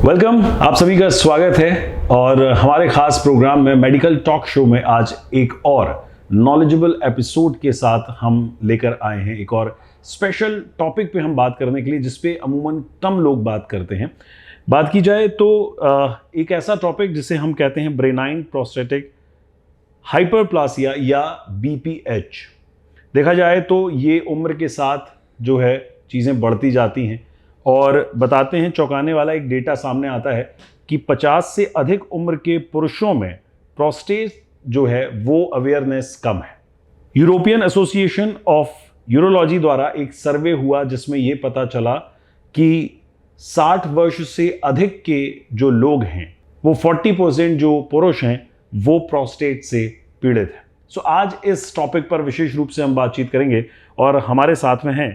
Welcome, आप सभी का स्वागत है और हमारे खास प्रोग्राम में मेडिकल टॉक शो में आज एक और नॉलेजेबल एपिसोड के साथ हम लेकर आए हैं। एक और स्पेशल टॉपिक पे हम बात करने के लिए जिस पे अमूमन कम लोग बात करते हैं। बात की जाए तो एक ऐसा टॉपिक जिसे हम कहते हैं ब्रेनाइन प्रोस्टेटिक हाइपरप्लासिया या BPH। देखा जाए तो ये उम्र के साथ जो है चीज़ें बढ़ती जाती हैं और बताते हैं, चौंकाने वाला एक डेटा सामने आता है कि 50 से अधिक उम्र के पुरुषों में प्रोस्टेट जो है वो अवेयरनेस कम है। यूरोपियन एसोसिएशन ऑफ यूरोलॉजी द्वारा एक सर्वे हुआ जिसमें ये पता चला कि 60 वर्ष से अधिक के जो लोग हैं वो 40% जो पुरुष हैं वो प्रोस्टेट से पीड़ित हैं। सो आज इस टॉपिक पर विशेष रूप से हम बातचीत करेंगे और हमारे साथ में हैं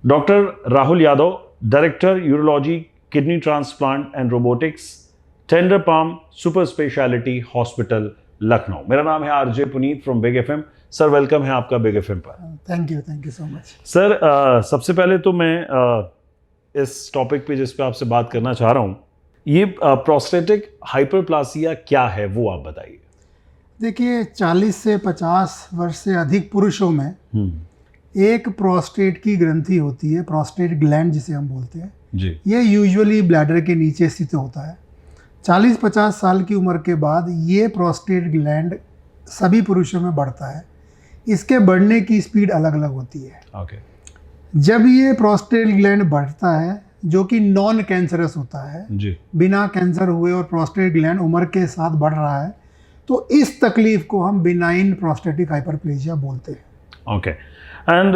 doctor Rahul Yadav, director urology, kidney transplant and robotics, tender palm super speciality hospital, Lucknow. मेरा नाम है RJ Puneet from big FM। Sir welcome है आपका बिग FM पर। Thank you so much sir. सबसे पहले तो मैं इस टॉपिक पे जिस पे आपसे बात करना चाह रहा हूँ, ये प्रोस्टेटिक हाइपरप्लासिया क्या है वो आप बताइए। देखिए, 40 से 50 वर्ष से अधिक पुरुषों में एक प्रोस्टेट की ग्रंथि होती है, प्रोस्टेट ग्लैंड जिसे हम बोलते हैं जी। ये यूजुअली ब्लैडर के नीचे स्थित होता है। 40-50 साल की उम्र के बाद ये प्रोस्टेट ग्लैंड सभी पुरुषों में बढ़ता है। इसके बढ़ने की स्पीड अलग अलग होती है। ओके। जब ये प्रोस्टेट ग्लैंड बढ़ता है जो कि नॉन कैंसरस होता है जी, बिना कैंसर हुए, और प्रोस्टेट ग्लैंड उम्र के साथ बढ़ रहा है, तो इस तकलीफ को हम बिनाइन प्रोस्टेटिक हाइपरप्लेजिया बोलते हैं। ओके। एंड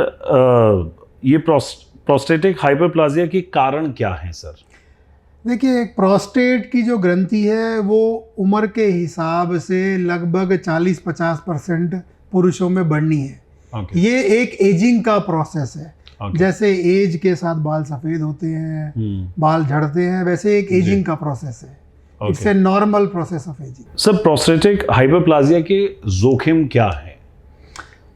ये प्रोस्टेटिक हाइपरप्लासिया के कारण क्या हैं सर? देखिए, एक प्रोस्टेट की जो ग्रंथि है वो उम्र के हिसाब से लगभग 40-50% पुरुषों में बढ़नी है। Okay. ये एक एजिंग का प्रोसेस है। Okay. जैसे एज के साथ बाल सफ़ेद होते हैं, बाल झड़ते हैं, वैसे एक एजिंग का प्रोसेस है। It's a normal process of ageing. Sir, prostatic hyperplasia के जोखिम क्या है?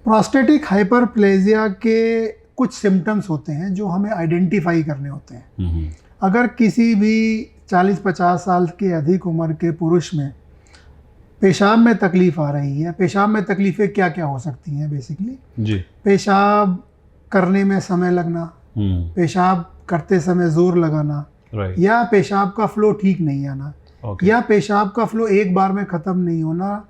प्रोस्टेटिक हाइपरप्लेजिया के कुछ सिम्टम्स होते हैं जो हमें आइडेंटिफाई करने होते हैं। अगर किसी भी 40-50 साल के अधिक उम्र के पुरुष में पेशाब में तकलीफ आ रही है, पेशाब में तकलीफ़ें क्या क्या हो सकती हैं बेसिकली जी। पेशाब करने में समय लगना, पेशाब करते समय जोर लगाना, या पेशाब का फ्लो ठीक नहीं आना, या पेशाब का फ्लो एक बार में ख़त्म नहीं होना,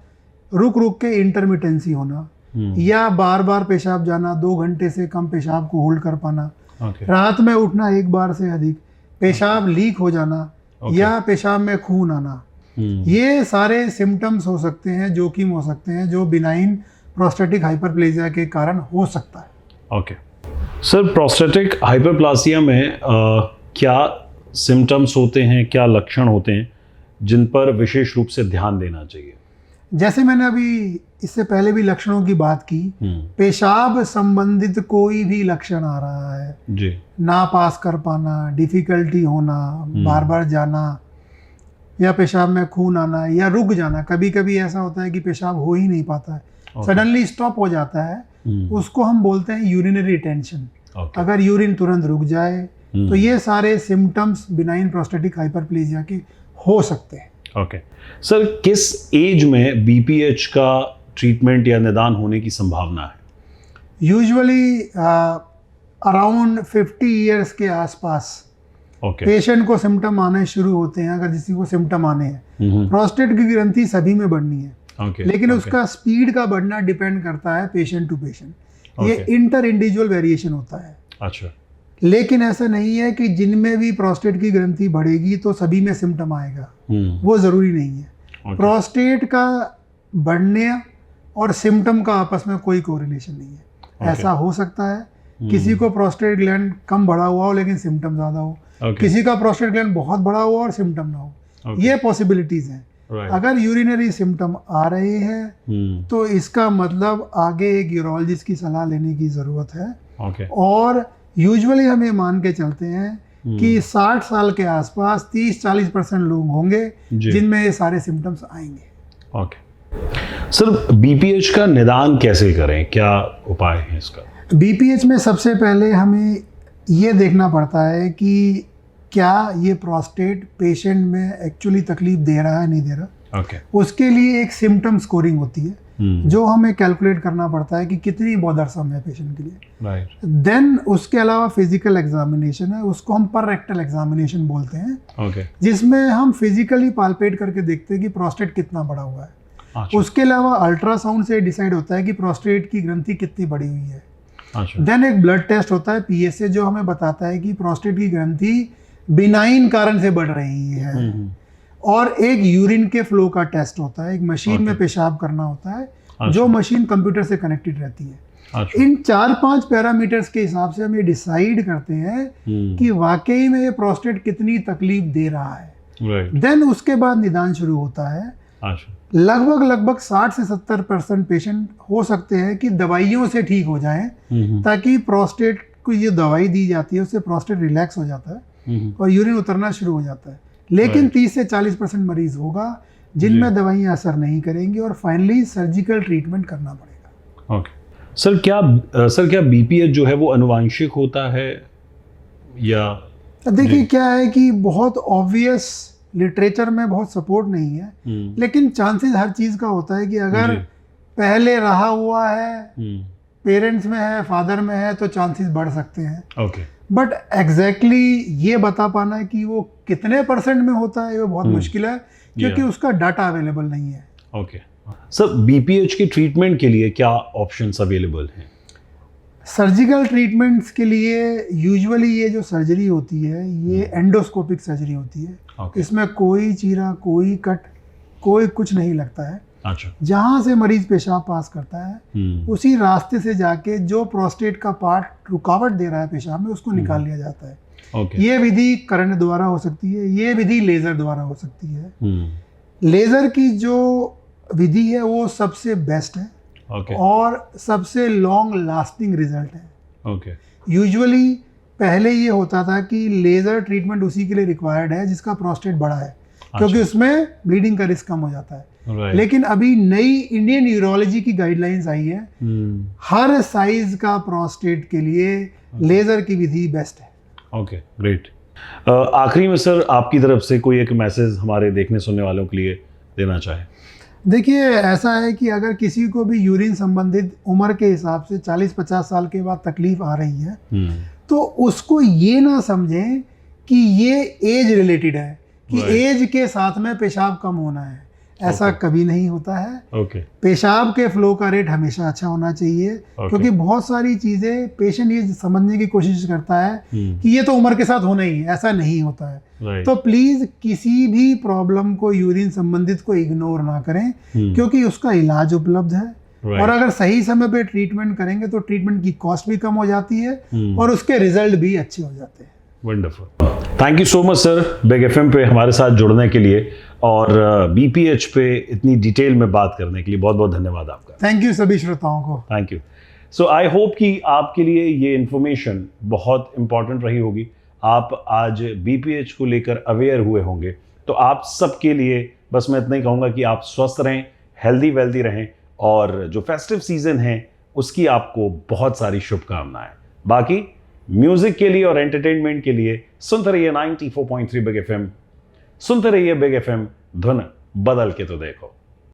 रुक रुक के इंटरमिटेंसी होना, या बार बार पेशाब जाना, 2 घंटे से कम पेशाब को होल्ड कर पाना, रात में उठना एक बार से अधिक, पेशाब लीक हो जाना, या पेशाब में खून आना। ये सारे सिम्टम्स हो सकते हैं, जोखिम हो सकते हैं जो बिनाइन प्रोस्टेटिक हाइपरप्लेजिया के कारण हो सकता है। ओके। सर, प्रोस्टेटिक हाइपरप्लासिया में क्या सिम्टम्स होते हैं, क्या लक्षण होते हैं जिन पर विशेष रूप से ध्यान देना चाहिए? जैसे मैंने अभी इससे पहले भी लक्षणों की बात की, पेशाब संबंधित कोई भी लक्षण आ रहा है जी, ना पास कर पाना, डिफिकल्टी होना, बार बार जाना, या पेशाब में खून आना, या रुक जाना। कभी कभी ऐसा होता है कि पेशाब हो ही नहीं पाता है, सडनली स्टॉप हो जाता है, उसको हम बोलते हैं यूरिनरी रिटेंशन। अगर यूरिन तुरंत रुक जाए तो ये सारे सिम्टम्स बिनाइन प्रोस्टेटिक हाइपरप्लेजिया के हो सकते हैं। ओके। सर, किस एज में BPH का ट्रीटमेंट या निदान होने की संभावना है? यूजुअली अराउंड 50 ईयर्स के आसपास पेशेंट को सिम्टम आने शुरू होते हैं, अगर किसी को सिम्टम आने हैं। प्रोस्टेट की ग्रंथि सभी में बढ़नी है, लेकिन उसका स्पीड का बढ़ना डिपेंड करता है पेशेंट टू पेशेंट। ये इंटर इंडिविजुअल वेरिएशन होता है। अच्छा। लेकिन ऐसा नहीं है कि जिनमें भी प्रोस्टेट की ग्रंथि बढ़ेगी तो सभी में सिम्टम आएगा, वो ज़रूरी नहीं है। प्रोस्टेट का बढ़ने और सिम्टम का आपस में कोई कोरिलेशन नहीं है। ऐसा हो सकता है किसी को प्रोस्टेट ग्लैंड कम बढ़ा हुआ हो लेकिन सिम्टम ज़्यादा हो, किसी का प्रोस्टेट ग्लैंड बहुत बड़ा हुआ और सिम्टम ना हो। ये पॉसिबिलिटीज़ हैं। अगर यूरिनरी सिम्टम आ रहे हैं तो इसका मतलब आगे एक यूरोलॉजिस्ट की सलाह लेने की ज़रूरत है। और यूजुअली हम ये मान के चलते हैं कि 60 साल के आसपास 30-40% लोग होंगे जिनमें ये सारे सिम्टम्स आएंगे। ओके। सर, BPH का निदान कैसे करें, क्या उपाय है इसका? BPH में सबसे पहले हमें ये देखना पड़ता है कि क्या ये प्रोस्टेट पेशेंट में एक्चुअली तकलीफ दे रहा है नहीं दे रहा। ओके। उसके लिए एक सिम्टम स्कोरिंग होती है जो हमें कैलकुलेट करना पड़ता है कि कितनी बॉदरसम है पेशेंट के लिए। राइट। देन उसके अलावा फिजिकल एग्जामिनेशन है, उसको हम पर रेक्टल एग्जामिनेशन बोलते हैं। ओके। जिसमें हम फिजिकली पाल्पेट करके देखते हैं कि प्रोस्टेट कितना बड़ा हुआ है। अच्छा। उसके अलावा अल्ट्रासाउंड से डिसाइड होता है कि प्रोस्टेट की ग्रंथि कितनी बड़ी हुई है। अच्छा। देन एक ब्लड टेस्ट होता है पीएसए जो हमें बताता है कि प्रोस्टेट की ग्रंथि बिनाइन कारण से बढ़ रही है। और एक यूरिन के फ्लो का टेस्ट होता है, एक मशीन में पेशाब करना होता है जो मशीन कंप्यूटर से कनेक्टेड रहती है। अच्छा। इन 4-5 पैरामीटर्स के हिसाब से हम ये डिसाइड करते हैं कि वाकई में ये प्रोस्टेट कितनी तकलीफ दे रहा है। राइट। देन उसके बाद निदान शुरू होता है। अच्छा। लगभग 60 से 70% पेशेंट हो सकते हैं कि दवाइयों से ठीक हो जाएं, ताकि प्रोस्टेट को ये दवाई दी जाती है उससे प्रोस्टेट रिलैक्स हो जाता है और यूरिन उतरना शुरू हो जाता है। लेकिन 30 से 40% मरीज होगा जिनमें दवाइयाँ असर नहीं करेंगी और फाइनली सर्जिकल ट्रीटमेंट करना पड़ेगा। ओके। सर क्या बीपीएच जो है वो अनुवांशिक होता है या? देखिए क्या है कि बहुत ऑब्वियस लिटरेचर में बहुत सपोर्ट नहीं है, लेकिन चांसेस हर चीज़ का होता है कि अगर पहले रहा हुआ है, पेरेंट्स में है, फादर में है, तो चांसेस बढ़ सकते हैं। ओके। बट एग्जैक्टली ये बता पाना है कि वो कितने परसेंट में होता है वो बहुत मुश्किल है, क्योंकि उसका डाटा अवेलेबल नहीं है। ओके। सर बीपीएच की ट्रीटमेंट के लिए क्या ऑप्शंस अवेलेबल हैं? सर्जिकल ट्रीटमेंट्स के लिए यूजुअली ये जो सर्जरी होती है ये एंडोस्कोपिक सर्जरी होती है। इसमें कोई चीरा, कोई कट, कोई कुछ नहीं लगता है। अच्छा। जहाँ से मरीज पेशाब पास करता है उसी रास्ते से जाके जो प्रोस्टेट का पार्ट रुकावट दे रहा है पेशाब में उसको निकाल लिया जाता है। ये विधि करंट द्वारा हो सकती है, ये विधि लेजर द्वारा हो सकती है। लेजर की जो विधि है वो सबसे बेस्ट है और सबसे लॉन्ग लास्टिंग रिजल्ट है। यूजुअली पहले ये होता था कि लेजर ट्रीटमेंट उसी के लिए रिक्वायर्ड है जिसका प्रोस्टेट बड़ा है, क्योंकि उसमें ब्लीडिंग का रिस्क कम हो जाता है। लेकिन अभी नई इंडियन यूरोलॉजी की गाइडलाइंस आई है, हर साइज का प्रोस्टेट के लिए लेजर की विधि बेस्ट है। Okay, great. आखिरी में सर आपकी तरफ से कोई एक मैसेज हमारे देखने सुनने वालों के लिए देना चाहें? देखिए ऐसा है कि अगर किसी को भी यूरिन संबंधित उम्र के हिसाब से 40-50 साल के बाद तकलीफ आ रही है तो उसको ये ना समझें कि ये एज रिलेटेड है, कि एज के साथ में पेशाब कम होना है। ऐसा कभी नहीं होता है। पेशाब के फ्लो का रेट हमेशा अच्छा होना चाहिए, क्योंकि बहुत सारी चीज़ें पेशेंट ये समझने की कोशिश करता है कि ये तो उम्र के साथ होना ही है, ऐसा नहीं होता है। तो प्लीज़ किसी भी प्रॉब्लम को यूरिन संबंधित को इग्नोर ना करें, क्योंकि उसका इलाज उपलब्ध है। और अगर सही समय पे ट्रीटमेंट करेंगे तो ट्रीटमेंट की कॉस्ट भी कम हो जाती है और उसके रिजल्ट भी अच्छे हो जाते हैं। Wonderful. Thank you so much sir big FM पे हमारे साथ जुड़ने के लिए और बीपीएच पे इतनी डिटेल में बात करने के लिए बहुत बहुत धन्यवाद आपका। थैंक यू सभी श्रोताओं को। Thank you. So I hope कि आपके लिए ये इन्फॉर्मेशन बहुत इंपॉर्टेंट रही होगी। आप आज बीपीएच को लेकर अवेयर हुए होंगे, तो आप सबके लिए बस मैं इतना ही कहूँगा कि आप स्वस्थ रहें, हेल्दी वेल्दी रहें और जो फेस्टिव सीजन है उसकी आपको बहुत सारी शुभकामनाएं। बाकी म्यूजिक के लिए और एंटरटेनमेंट के लिए सुनते रहिए 94.3 बिग एफएम। सुनते रहिए बिग एफएम, धुन बदल के तो देखो।